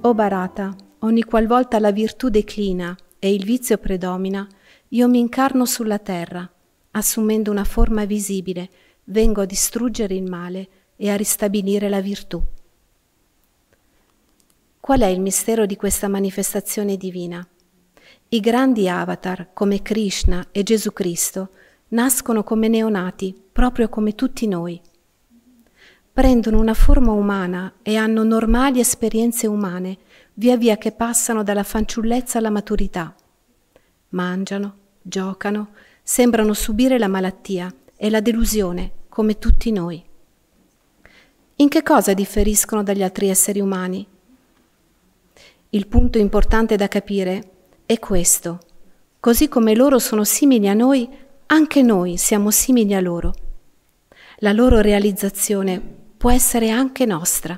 O Bharata, ogni qualvolta la virtù declina e il vizio predomina, io mi incarno sulla terra, assumendo una forma visibile, vengo a distruggere il male e a ristabilire la virtù. Qual è il mistero di questa manifestazione divina? I grandi avatar, come Krishna e Gesù Cristo, nascono come neonati, proprio come tutti noi. Prendono una forma umana e hanno normali esperienze umane, via via che passano dalla fanciullezza alla maturità. Mangiano, giocano, sembrano subire la malattia e la delusione, come tutti noi. In che cosa differiscono dagli altri esseri umani? Il punto importante da capire è questo. Così come loro sono simili a noi, anche noi siamo simili a loro. La loro realizzazione può essere anche nostra.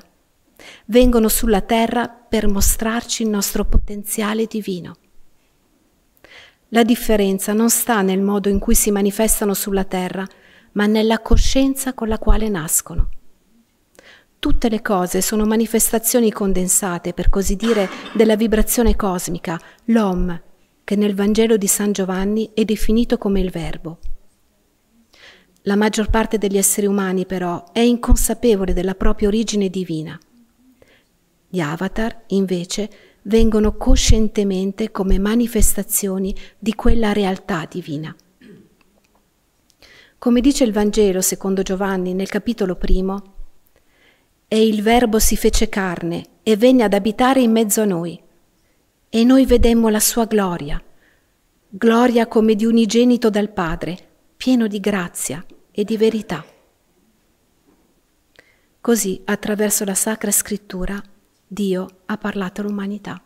Vengono sulla terra per mostrarci il nostro potenziale divino. La differenza non sta nel modo in cui si manifestano sulla terra, ma nella coscienza con la quale nascono. Tutte le cose sono manifestazioni condensate, per così dire, della vibrazione cosmica, l'Om, che nel Vangelo di San Giovanni è definito come il Verbo. La maggior parte degli esseri umani, però, è inconsapevole della propria origine divina. Gli avatar, invece, vengono coscientemente come manifestazioni di quella realtà divina. Come dice il Vangelo secondo Giovanni nel capitolo 1, «E il Verbo si fece carne e venne ad abitare in mezzo a noi, e noi vedemmo la sua gloria, gloria come di unigenito dal Padre, pieno di grazia e di verità». Così, attraverso la Sacra Scrittura, Dio ha parlato all'umanità.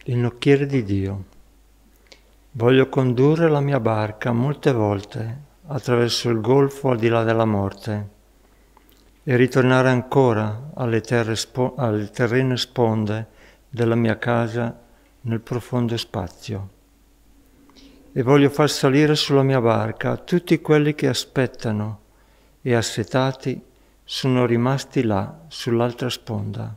Il nocchiere di Dio. Voglio condurre la mia barca molte volte attraverso il golfo al di là della morte e ritornare ancora alle terrene sponde della mia casa nel profondo spazio. E voglio far salire sulla mia barca tutti quelli che aspettano e assetati sono rimasti là sull'altra sponda,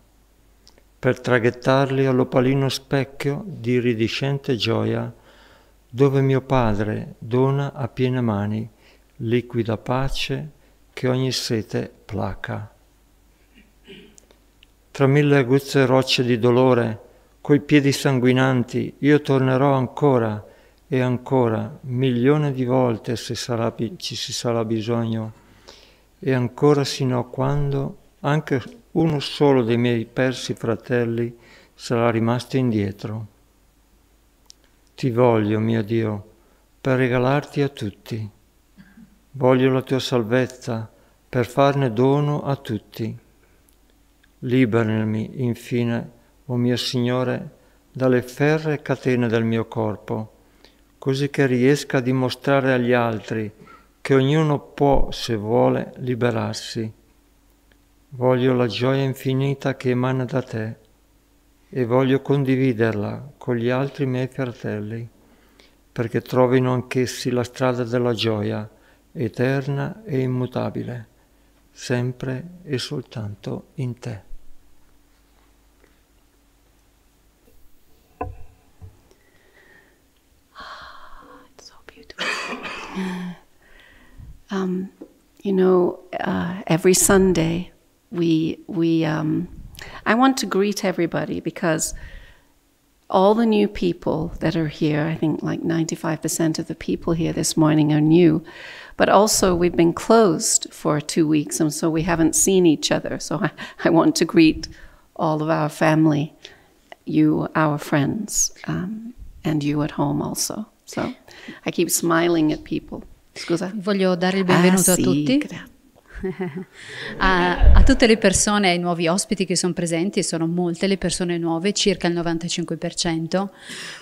per traghettarli all'opalino specchio di iridescente gioia dove mio Padre dona a piene mani liquida pace che ogni sete placa. Tra mille aguzze rocce di dolore, coi piedi sanguinanti, io tornerò ancora e ancora, milioni di volte se ci sarà bisogno, e ancora sino a quando anche uno solo dei miei persi fratelli sarà rimasto indietro. Ti voglio, mio Dio, per regalarti a tutti. Voglio la tua salvezza per farne dono a tutti. Liberami, infine, o mio Signore, dalle ferree catene del mio corpo, così che riesca a dimostrare agli altri che ognuno può, se vuole, liberarsi. Voglio la gioia infinita che emana da te e voglio condividerla con gli altri miei fratelli, perché trovino anch'essi la strada della gioia eterna e immutabile, sempre e soltanto in te. It's so beautiful. Every Sunday I want to greet everybody because all the new people that are here, I think like 95% of the people here this morning are new, but also we've been closed for 2 weeks and so we haven't seen each other. So I want to greet all of our family, you, our friends, and you at home also. So I keep smiling at people. Scusa? Voglio dare il benvenuto a tutti. A tutte le persone, ai nuovi ospiti che sono presenti, e sono molte le persone nuove, circa il 95%,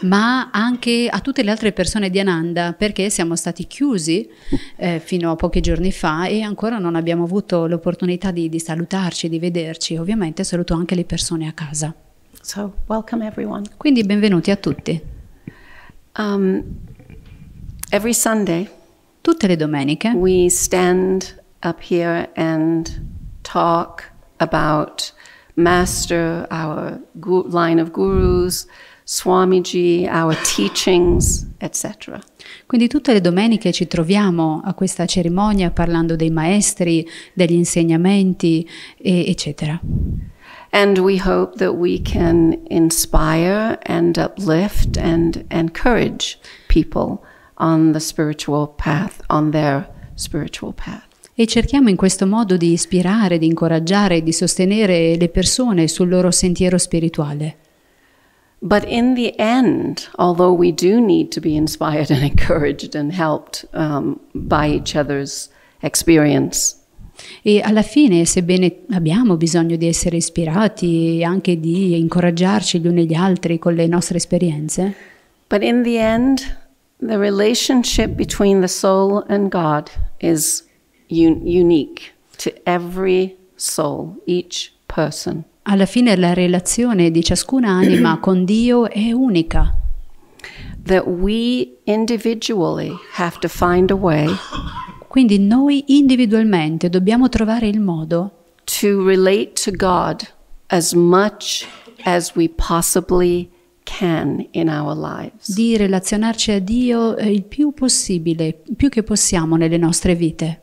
ma anche a tutte le altre persone di Ananda, perché siamo stati chiusi fino a pochi giorni fa e ancora non abbiamo avuto l'opportunità di salutarci, di vederci. Ovviamente saluto anche le persone a casa. So, welcome everyone. Quindi benvenuti a tutti. Every Sunday, tutte le domeniche, we stand up here and talk about Master, our line of gurus, Swamiji, our teachings, etc. Quindi tutte le domeniche ci troviamo a questa cerimonia parlando dei maestri, degli insegnamenti, eccetera. And we hope that we can inspire and uplift and encourage people on the spiritual path, on their spiritual path. E cerchiamo in questo modo di ispirare, di incoraggiare, di sostenere le persone sul loro sentiero spirituale. But in the end, although we do need to be inspired and encouraged and helped by each other's experience, e alla fine, sebbene abbiamo bisogno di essere ispirati e anche di incoraggiarci gli uni gli altri con le nostre esperienze, but in the end, the relationship between the soul and God is unique to every soul, each person. Alla fine la relazione di ciascuna anima con Dio è unica. That we individually have to find a way. Quindi noi individualmente dobbiamo trovare il modo to relate to God as much as we possibly can in our lives. Di relazionarci a Dio il più possibile, più che possiamo nelle nostre vite.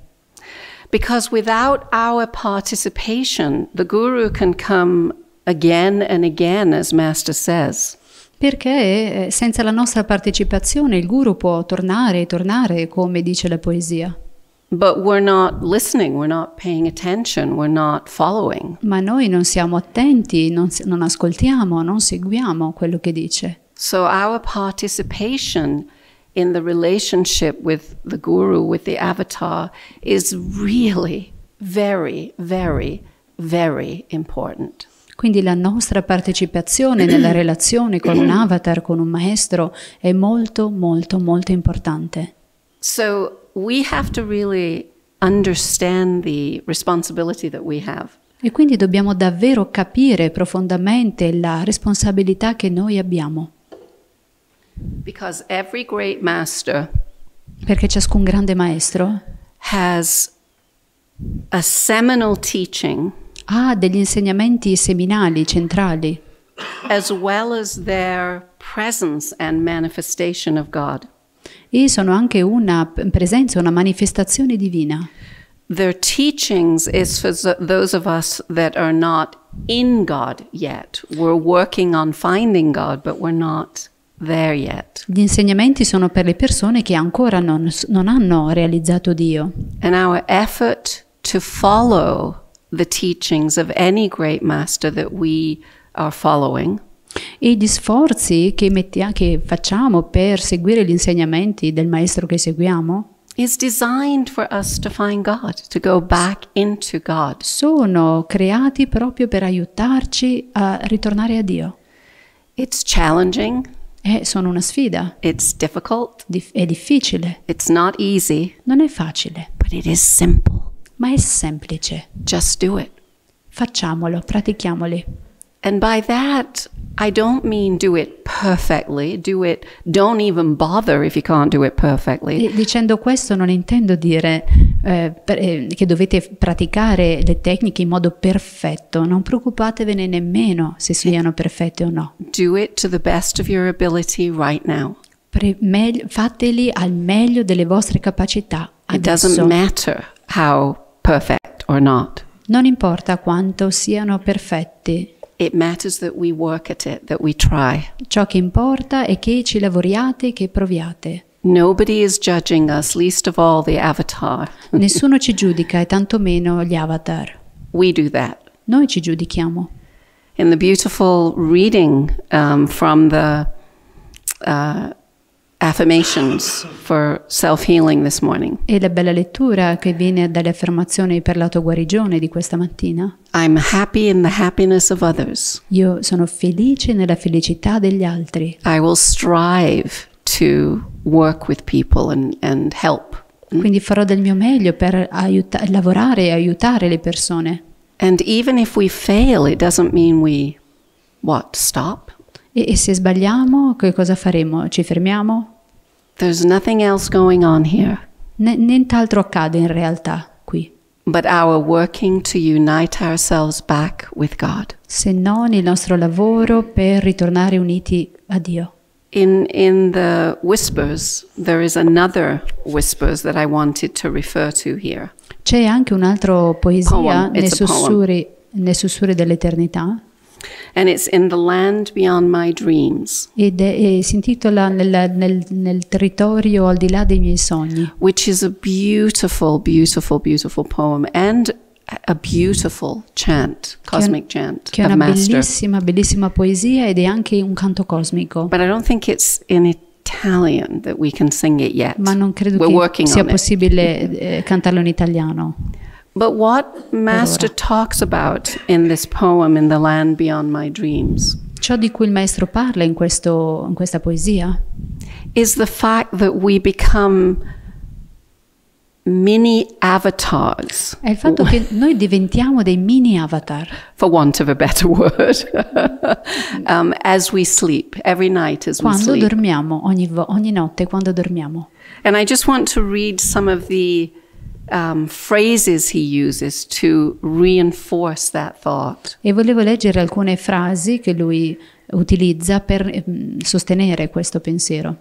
Because without our participation, the Guru can come again and again, as Master says. Perché senza la nostra partecipazione il Guru può tornare e tornare, come dice la poesia. But we're not listening, we're not paying attention, we're not following. Ma noi non siamo attenti, non ascoltiamo, non seguiamo quello che dice. So our participation in the relationship with the Guru, with the avatar, is really very, very, very important. Quindi la nostra partecipazione nella relazione con un avatar, con un maestro, è molto, molto, molto importante. So we have to really understand the responsibility that we have. E quindi dobbiamo davvero capire profondamente la responsabilità che noi abbiamo. Because every great master Perché ciascun grande maestro has a seminal teaching ha degli insegnamenti seminali, centrali, as well as their presence and manifestation of God. e sono anche una presenza, una manifestazione divina. Their teachings is for those of us that are not in God yet. We're working on finding God, but we're not there yet. Gli insegnamenti sono per le persone che ancora non hanno realizzato Dio. And our effort to follow the teachings of any great master that we are following E gli sforzi che facciamo per seguire gli insegnamenti del maestro che seguiamo is designed for us to find God, to go back into God. sono creati proprio per aiutarci a ritornare a Dio. It's challenging, Sono una sfida, it's difficult, è difficile, it's not easy, non è facile, but it is simple. ma è semplice. Just do it. Facciamolo, pratichiamoli. And by that, I don't mean do it perfectly, don't even bother if you can't do it perfectly. E dicendo questo non intendo dire che dovete praticare le tecniche in modo perfetto, non preoccupatevene nemmeno se siano perfette o no. Do it to the best of your ability right now. Fateli al meglio delle vostre capacità It adesso. doesn't matter how perfect or not. Non importa quanto siano perfetti. It matters that we work at it, that we try. Ciò che importa è che ci lavoriate, che proviate. Nobody is judging us, least of all the avatar. Nessuno ci giudica e tantomeno gli avatar. We do that. Noi ci giudichiamo. In the beautiful reading from the affirmations for self-healing this morning. E la bella lettura che viene dalle affermazioni per l'autoguarigione di questa mattina. I'm happy in the happiness of others. Io sono felice nella felicità degli altri. I will strive to work with people and help. Quindi farò del mio meglio per lavorare e aiutare le persone. And even if we fail, it doesn't mean we, stop? E se sbagliamo, che cosa faremo? Ci fermiamo? There's nothing else going on here. Nient'altro accade in realtà qui. But our working to unite ourselves back with God. Se non il nostro lavoro per ritornare uniti a Dio. In the whispers, there is another whispers that I wanted to refer to here. C'è anche un'altra poesia nei poem. sussurri dell'eternità. And it's in the land beyond my dreams. E si intitola nel territorio al di là dei miei sogni. Which is a beautiful, beautiful, beautiful poem and a beautiful chant, cosmic chant Che è of una Master. bellissima, bellissima poesia ed è anche un canto cosmico. But I don't think it's in Italian that we can sing it yet. Ma non credo We're che working sia on it. possibile cantarlo in italiano. But what Master talks about in this poem, in the land beyond my dreams, Ciò di cui il maestro parla in questa poesia is the fact that we become mini avatars, è il fatto che noi diventiamo dei mini avatar for want of a better word, as we sleep, every night as we quando sleep. dormiamo, ogni notte quando dormiamo. And I just want to read some of the phrases he uses to reinforce that thought. E volevo leggere alcune frasi che lui utilizza per sostenere questo pensiero.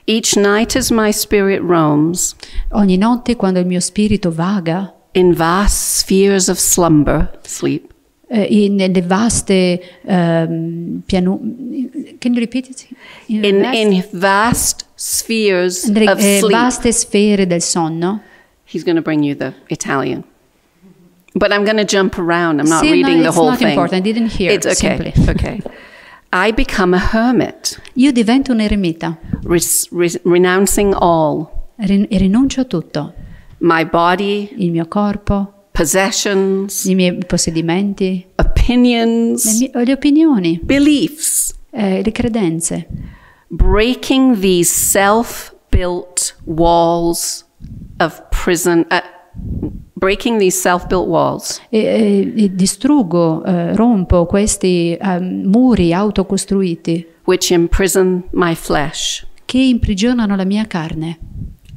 Each night as my spirit roams Ogni notte quando il mio spirito vaga in vast spheres of slumber, sleep, nelle vaste can you repeat it? in vast spheres Nelle of sleep. vaste sfere del sonno. He's going to bring you the Italian. But I'm going to jump around. I'm not Sì, reading the it's whole not thing. important. I didn't hear, It's okay. simply. Okay. I become a hermit, Io divento un eremita renouncing all. e rinuncio a tutto. My body, Il mio corpo, possessions, i miei possedimenti, opinions, le opinioni, beliefs, le credenze. breaking these self-built walls of prison, breaking these self-built walls E distruggo, rompo questi muri autocostruiti which imprison my flesh. che imprigionano la mia carne.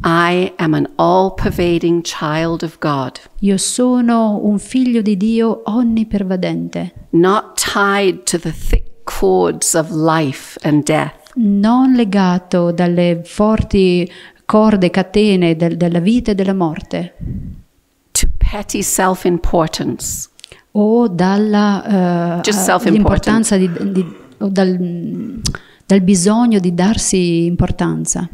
I am an all-pervading child of God, Io sono un figlio di Dio onnipervadente, not tied to the thick cords of life and death, non legato dalle forti corde, catene della vita e della morte, to petty self-importance. o dalla Just self-importance. l'importanza o dal bisogno di darsi importanza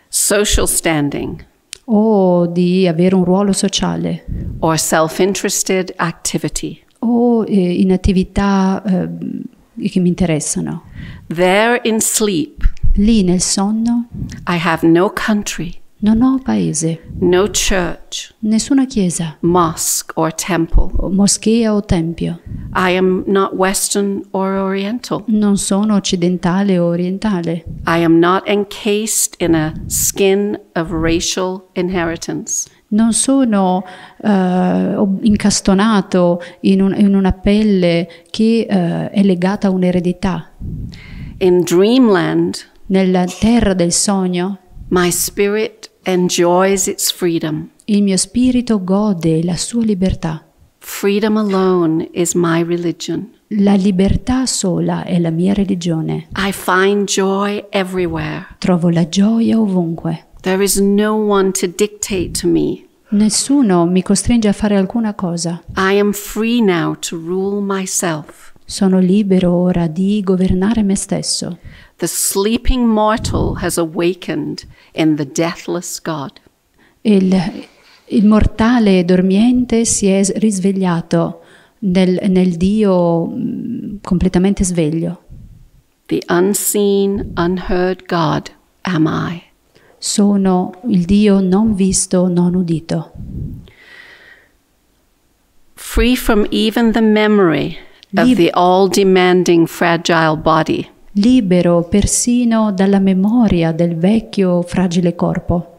Social standing o di avere un ruolo sociale or self-interested activity. o in attività che mi interessano. There in sleep, Lì nel sonno I have no country, non ho paese, no church, nessuna chiesa, mosque or temple. o moschea o tempio. I am not Western or Oriental. Non sono occidentale o orientale. I am not encased in a skin of racial inheritance. Non sono incastonato in una pelle che è legata a un'eredità. In dreamland, Nella terra del sogno, my spirit enjoys its freedom. il mio spirito gode la sua libertà. Freedom alone is my religion. La libertà sola è la mia religione. I find joy everywhere. Trovo la gioia ovunque. There is no one to dictate to me. Nessuno mi costringe a fare alcuna cosa. I am free now to rule myself. Sono libero ora di governare me stesso. The sleeping mortal has awakened in the deathless God. Il mortale dormiente si è risvegliato nel Dio completamente sveglio. The unseen, unheard God am I. Sono il Dio non visto, non udito. Free from even the memory of the all-demanding fragile body. Libero persino dalla memoria del vecchio fragile corpo.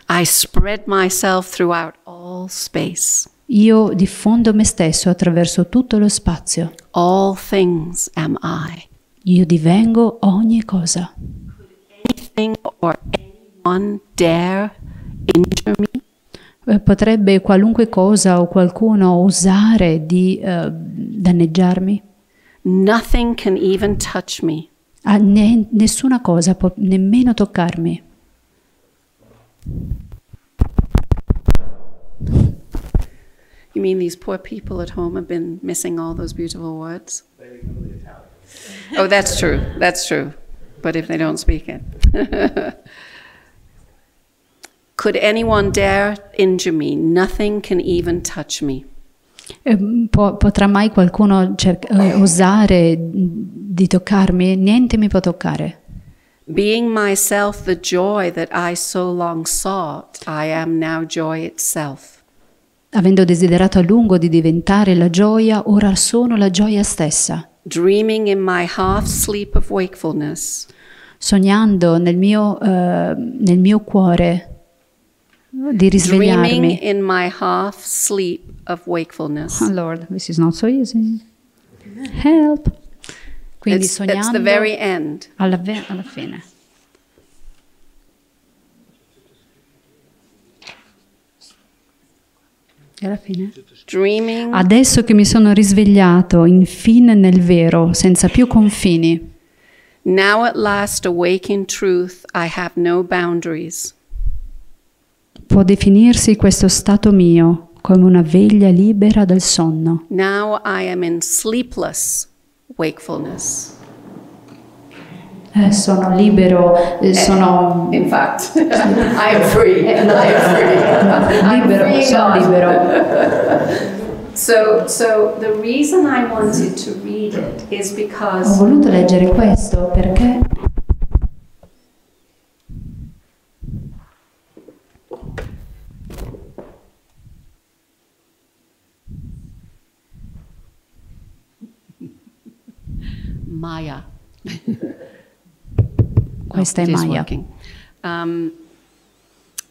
I spread myself throughout all space. Io diffondo me stesso attraverso tutto lo spazio. All things am I. Io divengo ogni cosa. Anything or anyone dare injure me? Potrebbe qualunque cosa o qualcuno osare di danneggiarmi? Nothing can even touch me. Nessuna cosa può nemmeno toccarmi. You mean these poor people at home have been missing all those beautiful words? Oh, that's true. That's true. But if they don't speak it. Could anyone dare injure me? Nothing can even touch me. Potrà mai qualcuno osare di toccarmi? Niente mi può toccare. Being myself the joy that I so long sought, I am now joy itself. Avendo desiderato a lungo di diventare la gioia, ora sono la gioia stessa. Dreaming in my half sleep of wakefulness. Sognando nel mio cuore di risvegliarmi. Dreaming in my half sleep of wakefulness. Oh Lord, this is not so easy. Help. Quindi sognando it's the very end. Alla fine. E alla fine? Dreaming. Adesso che mi sono risvegliato, infine nel vero, senza più confini. Now at last awake in truth, I have no boundaries. Può definirsi questo stato mio come una veglia libera dal sonno. Now I am in sleepless wakefulness. Sono libero, sono... In fact, I am free. I am free. Libero, sono libero. So the reason I wanted to read it is Ho because voluto leggere questo perché Maya. questa è It is Maya. working.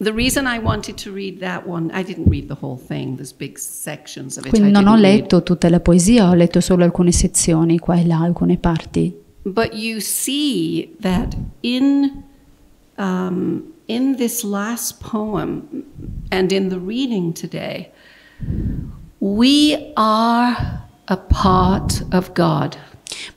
The reason I wanted to read that one, I didn't read the whole thing. There's big sections of it. Quindi I non ho didn't read. letto tutta la poesia, ho letto solo alcune sezioni, qua e là, alcune parti. But you see that in this last poem and in the reading today, we are a part of God.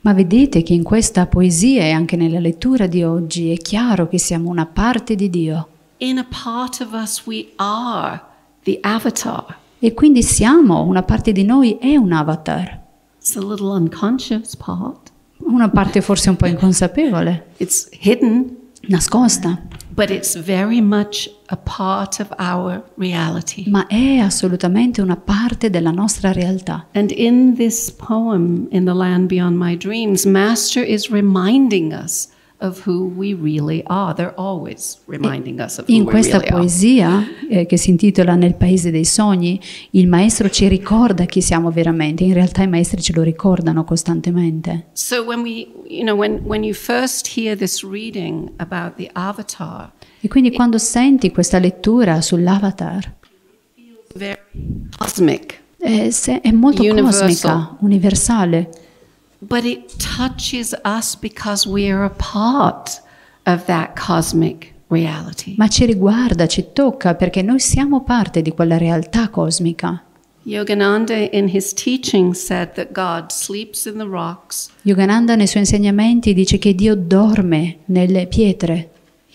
Ma vedete che in questa poesia e anche nella lettura di oggi è chiaro che siamo una parte di Dio. In a part of us we are the avatar. E quindi siamo, una parte di noi è un avatar. It's a little unconscious part. Una parte forse un po' inconsapevole, It's hidden, nascosta, but it's very much a part of our reality. ma è assolutamente una parte della nostra realtà. And in this poem, In the Land Beyond My Dreams, Master is reminding us of who we really are. They're always reminding us of who In we questa really are. poesia, che si intitola Nel Paese dei Sogni, il maestro ci ricorda chi siamo veramente. In realtà i maestri ce lo ricordano costantemente. So when when you first hear this reading about the avatar, E quindi quando senti questa lettura sull'avatar, very cosmic, è molto Universal. cosmica, universale. but it touches us because we are a part of that cosmic reality. Ma ci riguarda, ci tocca, perché noi siamo parte di quella realtà cosmica. Yogananda in his teaching said that God sleeps in the rocks. Yogananda nei suoi insegnamenti dice che Dio dorme nelle pietre,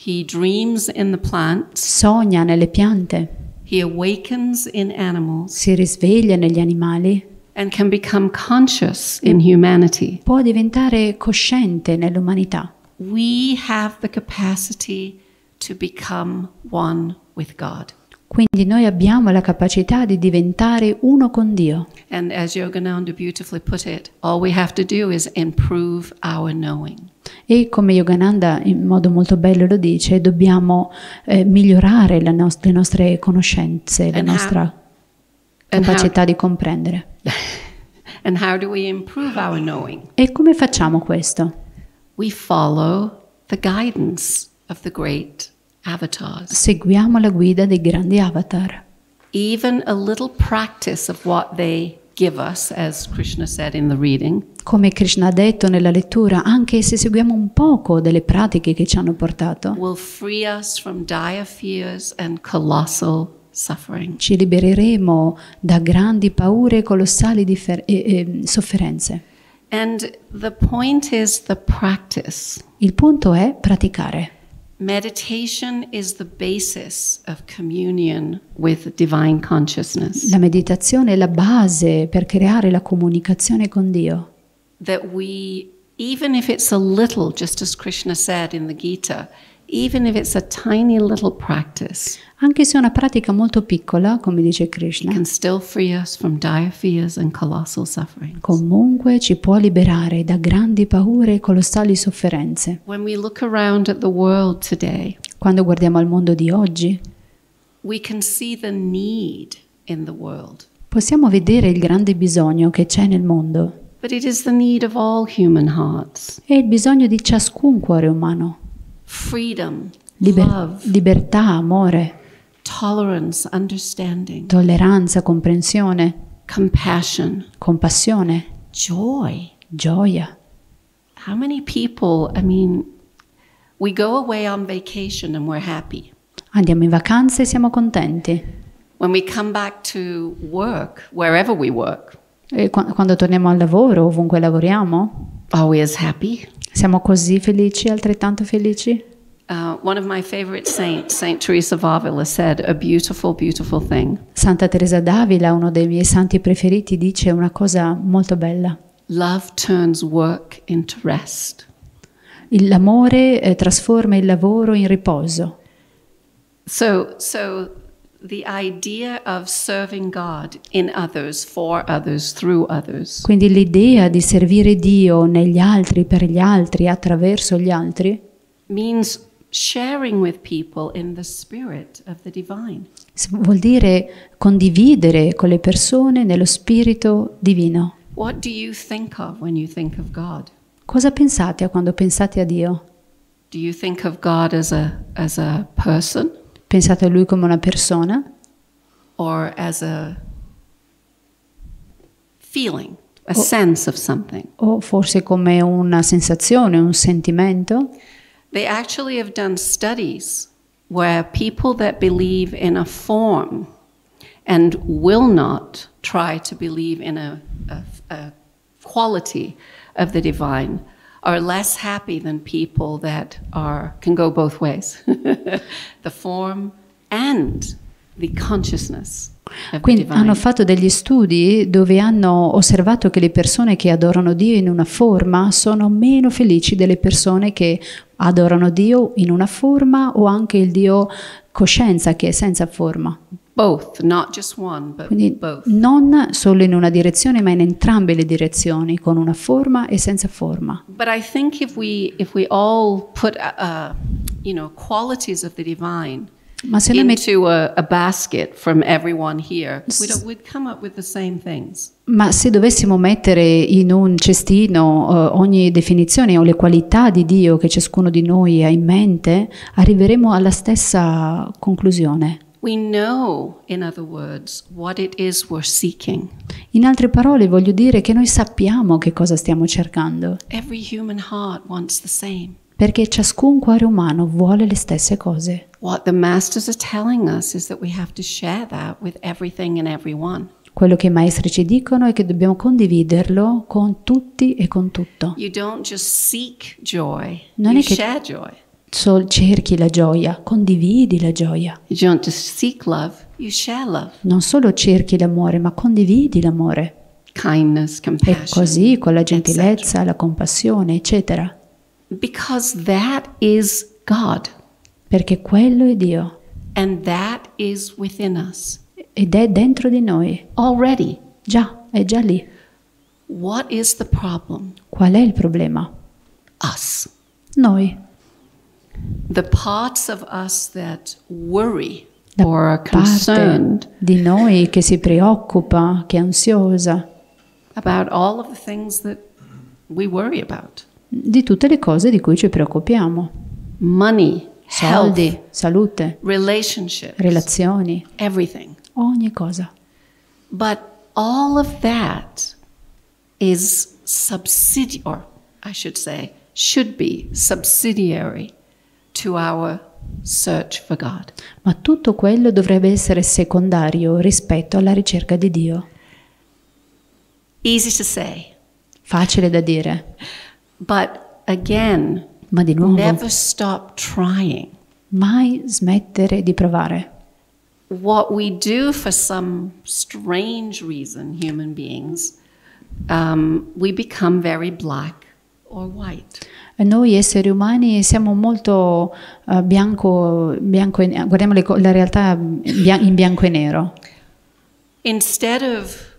He dreams in the plants. sogna nelle piante, He awakens in animals si risveglia negli animali, and can become conscious in humanity. può diventare cosciente nell'umanità. We have the capacity to become one with God. Quindi noi abbiamo la capacità di diventare uno con Dio. And as Yogananda beautifully put it, all we have to do is improve our knowing. E come Yogananda in modo molto bello lo dice, dobbiamo migliorare le nostre conoscenze, la nostra capacità di comprendere. And how do we improve our knowing? E come facciamo questo? We follow the guidance of the great avatars. Seguiamo la guida dei grandi avatar. Even a little practice of what they give us, as Krishna said in the reading, Come Krishna ha detto nella lettura, anche se seguiamo un poco delle pratiche che ci hanno portato, will free us from dire fears and colossal suffering. ci libereremo da grandi paure e colossali sofferenze. And the point is the practice. Il punto è praticare. Meditation is the basis of communion with divine consciousness. La meditazione è la base per creare la comunicazione con Dio. That we, even if it's a little, just as Krishna said in the Gita, even if it's a tiny little practice, Anche se è una pratica molto piccola, come dice Krishna, can still free us from dire fears and colossal suffering. comunque ci può liberare da grandi paure e colossali sofferenze. When we look around at the world today, Quando guardiamo al mondo di oggi, we can see the need in the world. possiamo vedere il grande bisogno che c'è nel mondo. But it is the need of all human hearts. È il bisogno di ciascun cuore umano. Freedom, love, Libertà, amore, tolerance, understanding, tolleranza, comprensione, compassion, compassione, joy. gioia. How many people, we go away on vacation and we're happy. Andiamo in vacanze e siamo contenti. When we come back to work, wherever we work, E quando torniamo al lavoro, ovunque lavoriamo, are we as happy? siamo così felici, altrettanto felici? One of my favorite saints, Saint Teresa of Avila, said a beautiful, beautiful thing. Santa Teresa d'Avila, uno dei miei santi preferiti, dice una cosa molto bella. Love turns work into rest. L'amore trasforma il lavoro in riposo. So the idea of serving God in others, for others, through others, Quindi l'idea di servire Dio negli altri, per gli altri, attraverso gli altri, means sharing with people in the spirit of the divine. vuol dire condividere con le persone nello spirito divino. What do you think of when you think of God? Cosa pensate quando pensate a Dio? Do you think of God as a person Pensate a Lui come una persona or as a feeling, a sense of something? o forse come una sensazione, un sentimento? They actually have done studies where people that believe in a form and will not try to believe in a quality of the divine are less happy than people that can go both ways. The form and the consciousness of the Quindi divine. hanno fatto degli studi dove hanno osservato che le persone che adorano Dio in una forma sono meno felici delle persone che adorano Dio in una forma o anche il Dio coscienza che è senza forma. Both, not just one, but Quindi both. non solo in una direzione ma in entrambe le direzioni, con una forma e senza forma. But I think if we all put qualities of the divine Ma se noi into a basket from everyone here, we'd come up with the same things. Ma se dovessimo mettere in un cestino ogni definizione o le qualità di Dio che ciascuno di noi ha in mente, arriveremo alla stessa conclusione. We know, in other words, what it is we're seeking. In altre parole, voglio dire che noi sappiamo che cosa stiamo cercando, Every human heart wants the same. perché ciascun cuore umano vuole le stesse cose. What the masters are telling us is that we have to share that with everything and everyone. Quello che i maestri ci dicono è che dobbiamo condividerlo con tutti e con tutto. You don't just seek joy, Non you è che- share joy. Cerchi la gioia, condividi la gioia. You don't just seek love, you share love. Non solo cerchi l'amore, ma condividi l'amore. Kindness, E compassion. così con la etc. gentilezza, la compassione, eccetera. Because that is God, Perché quello è Dio and that is within us ed è dentro di noi. already. Già, è già lì. What is the problem? Qual è il problema? Us. Noi. The parts of us that worry La or are parte concerned di noi che si preoccupa, che è ansiosa, about all of the things that we worry about. di tutte le cose di cui ci preoccupiamo. Money, Soldi, health, salute, relationships, relazioni, everything. ogni cosa. But all of that is or I should say, should be subsidiary to our search for God. Ma tutto quello dovrebbe essere secondario rispetto alla ricerca di Dio. Easy to say, Facile da dire, but again, ma di nuovo, never stop trying. mai smettere di provare. What we do for some strange reason, human beings, we become very black or white. E noi esseri umani siamo molto bianco e guardiamo la realtà in bianco e nero. Instead of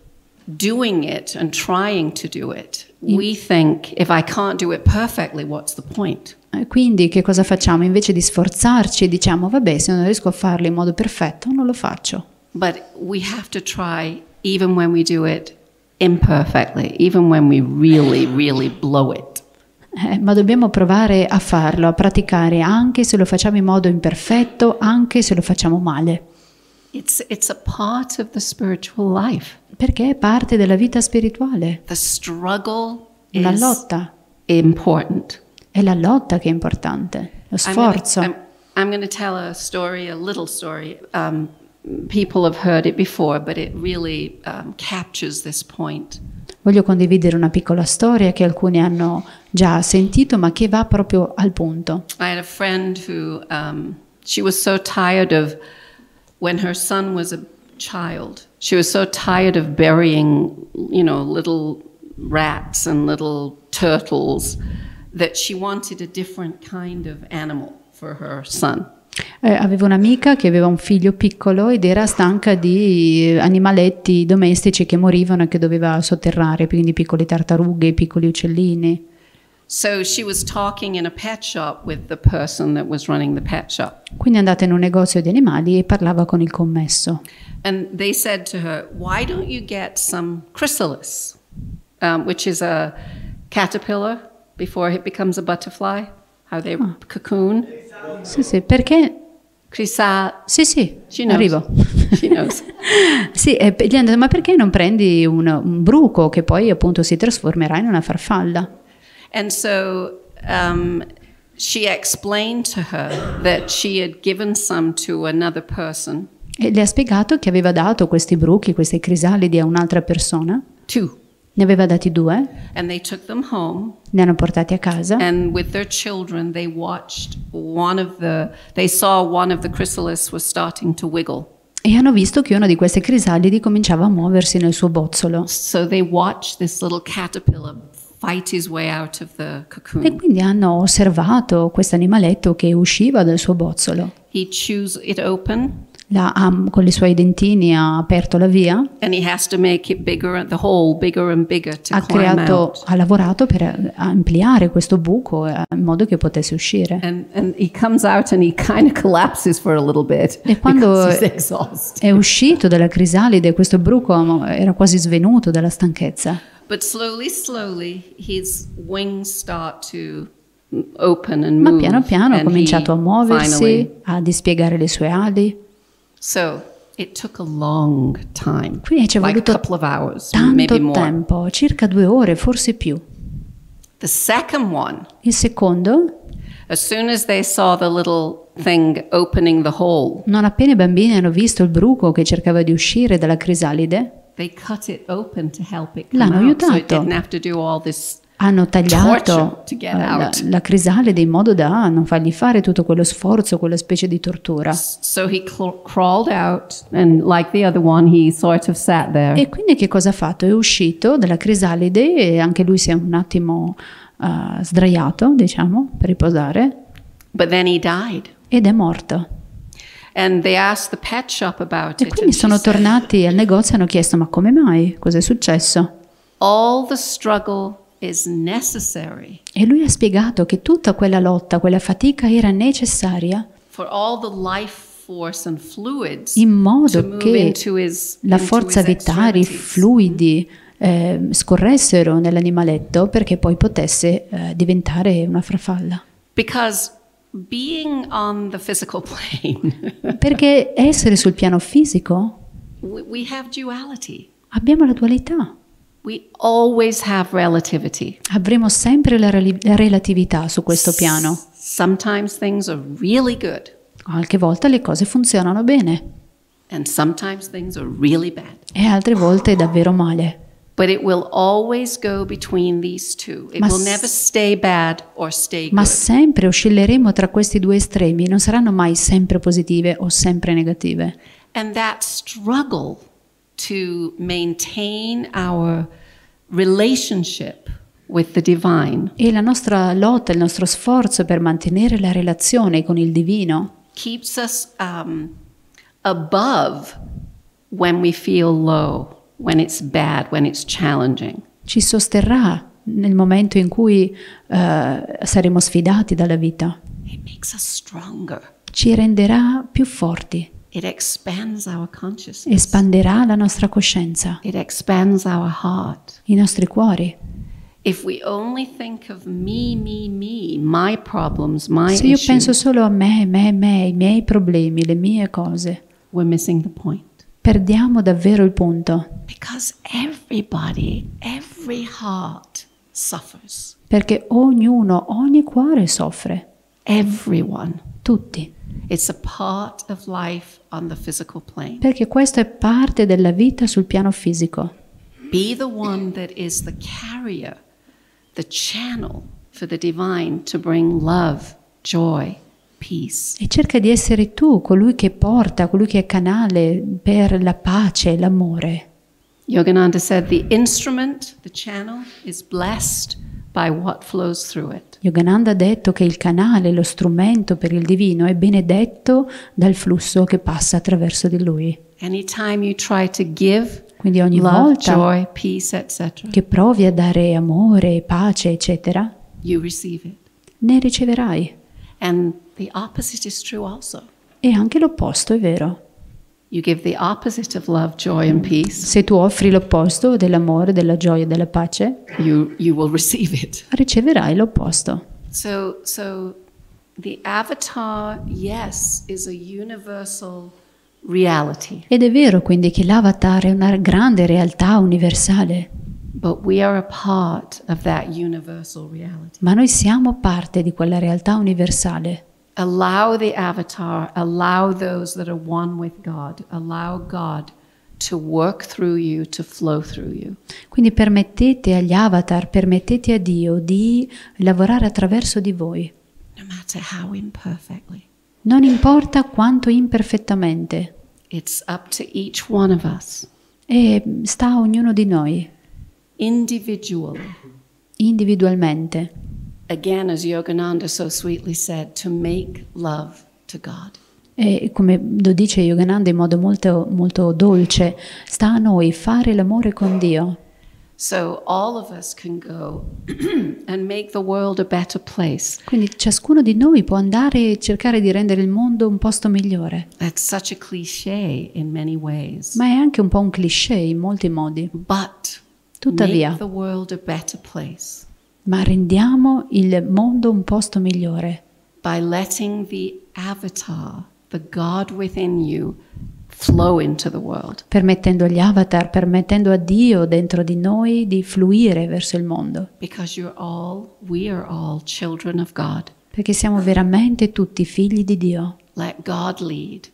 doing it and trying to do it, we think, if I can't do it perfectly, what's the point? Quindi che cosa facciamo? Invece di sforzarci diciamo, vabbè, se non riesco a farlo in modo perfetto, non lo faccio. But we have to try even when we do it imperfectly, even when we really, really blow it. Ma dobbiamo provare a farlo, a praticare, anche se lo facciamo in modo imperfetto, anche se lo facciamo male. It's a part of the spiritual life. Perché è parte della vita spirituale. The struggle La is lotta. important. È la lotta che è importante, lo sforzo. I'm going to tell a story, a little story. People have heard it before, but it really captures this point. Voglio condividere una piccola storia che alcuni hanno già sentito, ma che va proprio al punto. I had a friend who, she was so tired of, when her son was a child, she was so tired of burying, little rats and little turtles that she wanted a different kind of animal for her son. Avevo un'amica che aveva un figlio piccolo ed era stanca di animaletti domestici che morivano e che doveva sotterrare, quindi piccole tartarughe, piccoli uccellini. So she was talking in a pet shop with the person that was running the pet shop. Quindi è andata in un negozio di animali e parlava con il commesso. And they said to her, why don't you get some chrysalis, which is a caterpillar before it becomes a butterfly, how they cocoon. Sì, perché? Sì, arrivo. She knows. Sì, gli hanno detto, ma perché non prendi un bruco che poi appunto si trasformerà in una farfalla? And so she explained to her that she had given some to another person. E le ha spiegato che aveva dato questi bruchi, queste crisalidi a un'altra persona. 2. Ne aveva dati 2. And they took them home. Li hanno portati a casa. And with their children, they watched they saw one of the chrysalis was starting to wiggle. E hanno visto che una di queste crisalidi cominciava a muoversi nel suo bozzolo. So they watched this little caterpillar fight his way out of the cocoon. E quindi hanno osservato questo animaletto che usciva dal suo bozzolo. He chews it open. Con i suoi dentini ha aperto la via. And he has to make it bigger, the hole bigger and bigger to climb out. Ha lavorato per ampliare questo buco in modo che potesse uscire. And he comes out and he kind of collapses for a little bit. E quando he's exhausted. È uscito dalla crisalide, questo bruco era quasi svenuto dalla stanchezza. But slowly, his wings start to open and move. Ma piano piano ha cominciato a muoversi, a dispiegare le sue ali. So it took a long time. Quindi ci è voluto a couple of hours, tanto maybe more. tempo, circa 2 ore, forse più. The second one, Il secondo, as soon as they saw the little thing opening the hole, non appena i bambini hanno visto il bruco che cercava di uscire dalla crisalide, they cut it open to help it come l'hanno out, so it aiutato. didn't have to do all this. Hanno tagliato Torture to get out. la crisalide in modo da non fargli fare tutto quello sforzo, quella specie di tortura. So he crawled out, and like the other one, he sort of sat there. E quindi che cosa ha fatto? È uscito dalla crisalide e anche lui si è un attimo sdraiato, diciamo, per riposare. But then he died. Ed è morto. And they asked the pet shop about E it. quindi sono tornati al negozio e hanno chiesto: ma come mai? Cos'è successo? All the struggle is necessary E lui ha spiegato che tutta quella lotta, quella fatica era necessaria for all the life force and fluids in to modo move che into la his forza vitale, i extremities. fluidi scorressero nell'animaletto perché poi potesse diventare una farfalla. Because being on the physical plane, Perché essere sul piano fisico we have duality. abbiamo la dualità, We always have relativity. avremo sempre la relatività su questo piano. Sometimes things are really good, Qualche volta le cose funzionano bene and sometimes things are really bad. e altre volte davvero male. But it will always go between these two. It Ma will s- never stay bad or stay Ma good. sempre oscilleremo tra questi due estremi, non saranno mai sempre positive o sempre negative. And that struggle to maintain our relationship with the divine E la nostra lotta, il nostro sforzo per mantenere la relazione con il divino keeps us above when we feel low, when it's bad, when it's challenging. ci sosterrà nel momento in cui saremo sfidati dalla vita, It makes us stronger. ci renderà più forti, It expands our consciousness. espanderà la nostra coscienza, It expands our heart. i nostri cuori. If we only think of me, my problems, my Se io issues, penso solo a me, i miei problemi, le mie cose, we're missing the point. perdiamo davvero il punto, Because everybody, every heart suffers. perché ognuno, ogni cuore soffre, Everyone. tutti, It's a part of life on the physical plane. perché questo è parte della vita sul piano fisico. Be the one that is the carrier, the channel for the divine to bring love, joy, peace. E cerca di essere tu colui che porta, colui che è canale per la pace e l'amore. Yogananda said the instrument, the channel, is blessed by what flows through it. Yogananda ha detto che il canale, lo strumento per il divino è benedetto dal flusso che passa attraverso di lui. Anytime you try to give Quindi ogni love, volta joy, peace, etc., che provi a dare amore, pace, eccetera, you receive it. ne riceverai. And the opposite is true also. E anche l'opposto è vero. You give the opposite of love, joy, and peace, Se tu offri l'opposto dell'amore, della gioia e della pace, you will receive it. riceverai l'opposto. So the avatar, yes, is a universal reality, Ed è vero quindi che l'avatar è una grande realtà universale, but we are a part of that universal reality. ma noi siamo parte di quella realtà universale. Allow the avatar, allow those that are one with God, allow God to work through you, to flow through you. Quindi permettete agli avatar, permettete a Dio di lavorare attraverso di voi. No matter how imperfectly. Non importa quanto imperfettamente, It's up to each one of us, e sta a ognuno di noi, individually. individualmente. Again, as Yogananda so sweetly said, to make love to God. E come lo dice Yogananda in modo molto, molto dolce, sta a noi fare l'amore con Dio. So all of us can go and make the world a better place. Quindi ciascuno di noi può andare e cercare di rendere il mondo un posto migliore. That's such a cliche in many ways. Ma è anche un po' un cliché in molti modi. But Tuttavia, make the world a better place ma rendiamo il mondo un posto migliore by letting the avatar, the God within you, flow into the world. permettendo agli avatar, permettendo a Dio dentro di noi di fluire verso il mondo. Because we are all children of God. Perché siamo veramente tutti figli di Dio. Let God lead,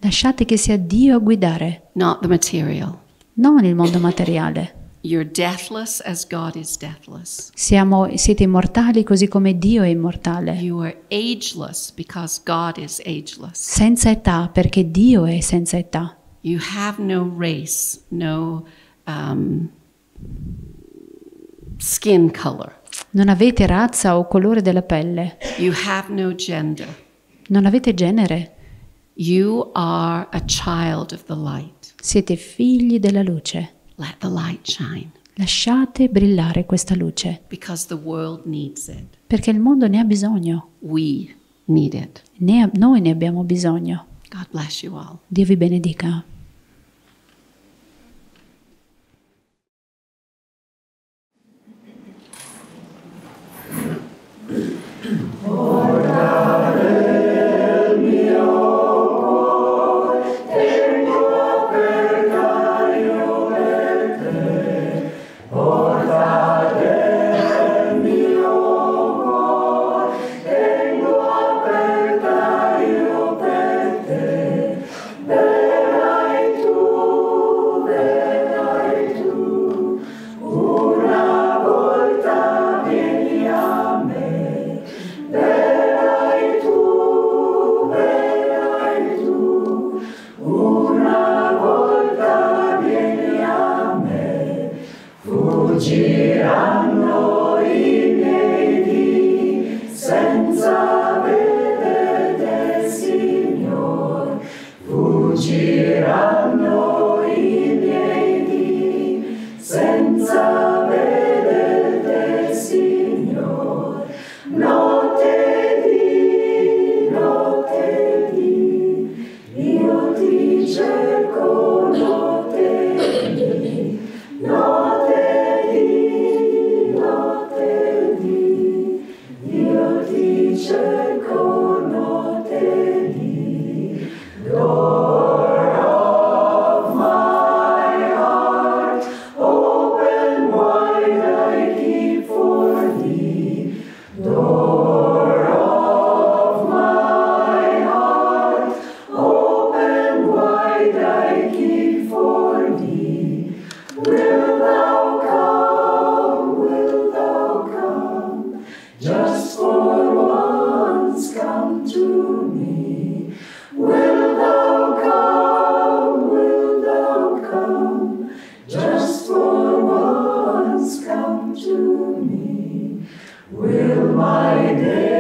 Lasciate che sia Dio a guidare, not the material. non il mondo materiale. You're deathless as God is deathless. Siete immortali così come Dio è immortale. You are ageless because God is ageless. Senza età perché Dio è senza età. You have no race, no skin color. Non avete razza o colore della pelle. You have no gender. Non avete genere. You are a child of the light. Siete figli della luce. Let the light shine. Lasciate brillare questa luce, because the world needs it. perché il mondo ne ha bisogno. We need it. Noi ne abbiamo bisogno. God bless you all. Dio vi benedica. Fuggiranno i miei dì senza vedere, Signor. Fuggiranno i miei dì senza vedere, Signor. Notte di, io ti cerco, notte di, notte io ti cerco, notte di. Door of my heart, open wide I keep for thee. Door of my heart, open wide I keep for thee. Will thou come, just for once come to me? Will thou come, just for once come to me? Will my day